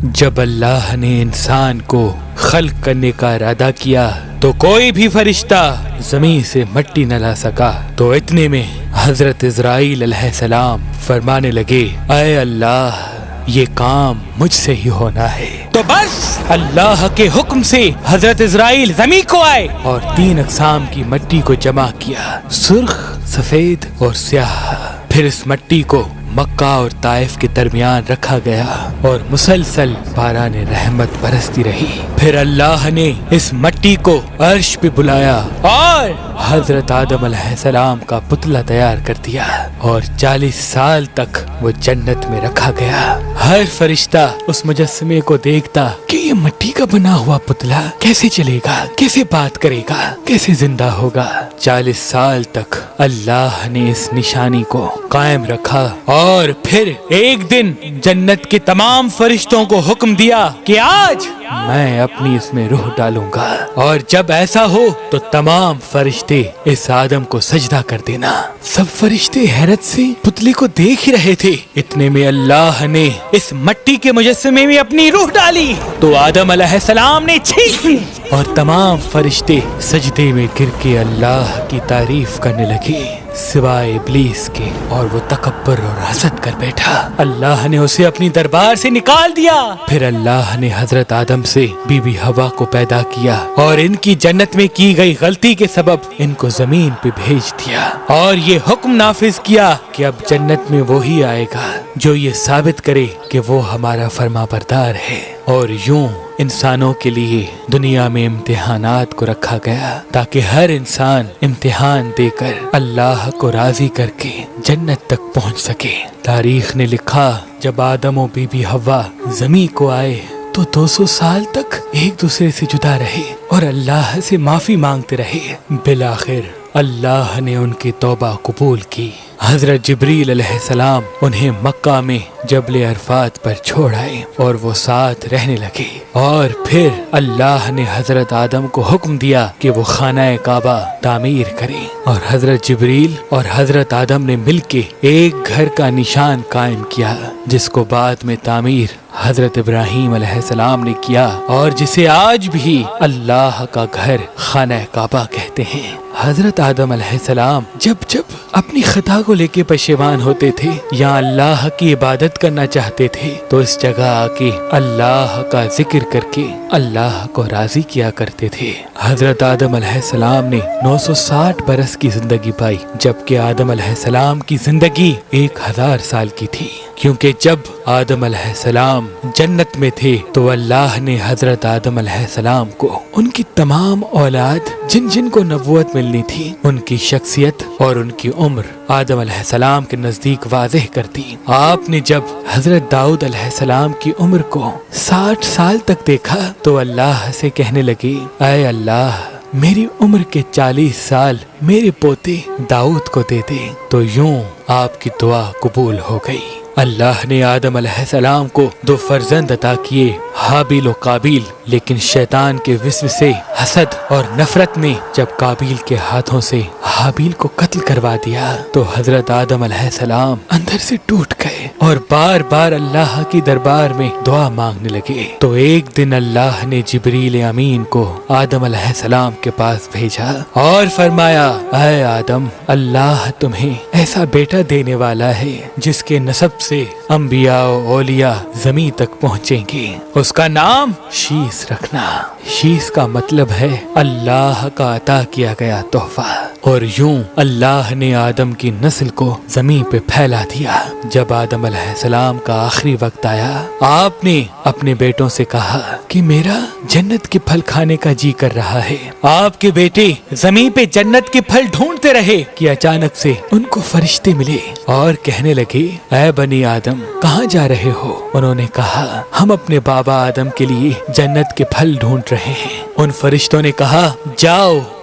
جب اللہ نے انسان کو خلق کرنے کا ارادہ کیا تو کوئی بھی فرشتہ زمین سے مٹی نہ لا سکا۔ تو اتنے میں حضرت عزرائیل علیہ السلام فرمانے لگے، اے اللہ یہ کام مجھ سے ہی ہونا ہے۔ تو بس اللہ کے حکم سے حضرت عزرائیل زمین کو آئے اور 3 اقسام کی مٹی کو جمع کیا، سرخ، سفید اور سیاہ۔ پھر اس مٹی کو مکہ اور طائف کے درمیان رکھا گیا اور مسلسل باران رحمت برستی رہی۔ پھر اللہ نے اس مٹی کو عرش پہ بلایا اور حضرت آدم علیہ السلام کا پتلا تیار کر دیا اور 40 سال تک وہ جنت میں رکھا گیا۔ ہر فرشتہ اس مجسمے کو دیکھتا کہ یہ مٹی کا بنا ہوا پتلا کیسے چلے گا، کیسے بات کرے گا، کیسے زندہ ہوگا۔ 40 سال تک اللہ نے اس نشانی کو قائم رکھا اور پھر ایک دن جنت کے تمام فرشتوں کو حکم دیا کہ آج میں اپنی اس میں روح ڈالوں گا، اور جب ایسا ہو تو تمام فرشتے اس آدم کو سجدہ کر دینا۔ سب فرشتے حیرت سے پتلے کو دیکھ ہی رہے تھے، اتنے میں اللہ نے اس مٹی کے مجسمے میں اپنی روح ڈالی تو آدم علیہ السلام نے چھینک لی اور تمام فرشتے سجدے میں گر کے اللہ کی تعریف کرنے لگے سوائے ابلیس کے، اور وہ تکبر اور حسد کر بیٹھا۔ اللہ نے اسے اپنی دربار سے نکال دیا۔ پھر اللہ نے حضرت آدم سے بی بی حوا کو پیدا کیا اور ان کی جنت میں کی گئی غلطی کے سبب ان کو زمین پہ بھیج دیا، اور یہ حکم نافذ کیا کہ اب جنت میں وہی آئے گا جو یہ ثابت کرے کہ وہ ہمارا فرما بردار ہے۔ اور یوں انسانوں کے لیے دنیا میں امتحانات کو رکھا گیا تاکہ ہر انسان امتحان دے کر اللہ کو راضی کر کے جنت تک پہنچ سکے۔ تاریخ نے لکھا جب آدم و بی بی حوا زمین کو آئے تو 200 سال تک ایک دوسرے سے جدا رہے اور اللہ سے معافی مانگتے رہے۔ بالآخر اللہ نے ان کی توبہ قبول کی۔ حضرت جبریل علیہ السلام انہیں مکہ میں جبل عرفات پر چھوڑ آئے اور وہ ساتھ رہنے لگے، اور پھر اللہ نے حضرت آدم کو حکم دیا کہ وہ خانہ کعبہ تعمیر کریں، اور حضرت جبریل اور حضرت آدم نے مل کے ایک گھر کا نشان قائم کیا جس کو بعد میں تعمیر حضرت ابراہیم علیہ السلام نے کیا، اور جسے آج بھی اللہ کا گھر خانہ کعبہ کہتے ہیں۔ حضرت آدم علیہ السلام جب اپنی خطا کو لے کے پشیمان ہوتے تھے یا اللہ کی عبادت کرنا چاہتے تھے تو اس جگہ آ کے اللہ کا ذکر کر کے اللہ کو راضی کیا کرتے تھے۔ حضرت آدم علیہ السلام نے 960 برس کی زندگی پائی، جبکہ آدم علیہ السلام کی زندگی 1000 سال کی تھی، کیونکہ جب آدم علیہ السلام جنت میں تھے تو اللہ نے حضرت آدم علیہ السلام کو ان کی تمام اولاد جن جن کو نبوت ملنی تھی ان کی شخصیت اور ان کی عمر آدم علیہ السلام کے نزدیک واضح کر دی۔ آپ نے جب حضرت داؤد علیہ السلام کی عمر کو 60 سال تک دیکھا تو اللہ سے کہنے لگے، اے اللہ میری عمر کے 40 سال میرے پوتے داؤد کو دے دے۔ تو یوں آپ کی دعا قبول ہو گئی۔ اللہ نے آدم علیہ السلام کو 2 فرزند عطا کیے، حابیل و قابیل، لیکن شیطان کے وسوسے، حسد اور نفرت نے جب قابیل کے ہاتھوں سے حابیل کو قتل کروا دیا تو حضرت آدم علیہ السلام اندر سے ٹوٹ گئے اور بار بار اللہ کی دربار میں دعا مانگنے لگے۔ تو ایک دن اللہ نے جبریل امین کو آدم علیہ السلام کے پاس بھیجا اور فرمایا، اے آدم اللہ تمہیں ایسا بیٹا دینے والا ہے جس کے نسب سے انبیاء و اولیاء زمین تک پہنچیں گے، اس کا نام شیس رکھنا۔ شیس کا مطلب ہے اللہ کا عطا کیا گیا تحفہ۔ اور یوں اللہ نے آدم کی نسل کو زمین پہ پھیلا دیا۔ جب آدم علیہ السلام کا آخری وقت آیا آپ نے اپنے بیٹوں سے کہا کہ میرا جنت کے پھل کھانے کا جی کر رہا ہے۔ آپ کے بیٹے زمین پہ جنت کے پھل ڈھونڈتے رہے کہ اچانک سے ان کو فرشتے ملے اور کہنے لگے، اے بنی آدم کہاں جا رہے ہو؟ انہوں نے کہا، ہم اپنے بابا آدم کے لیے جنت کے پھل ڈھونڈ رہے ہیں۔ ان فرشتوں نے کہا، جاؤ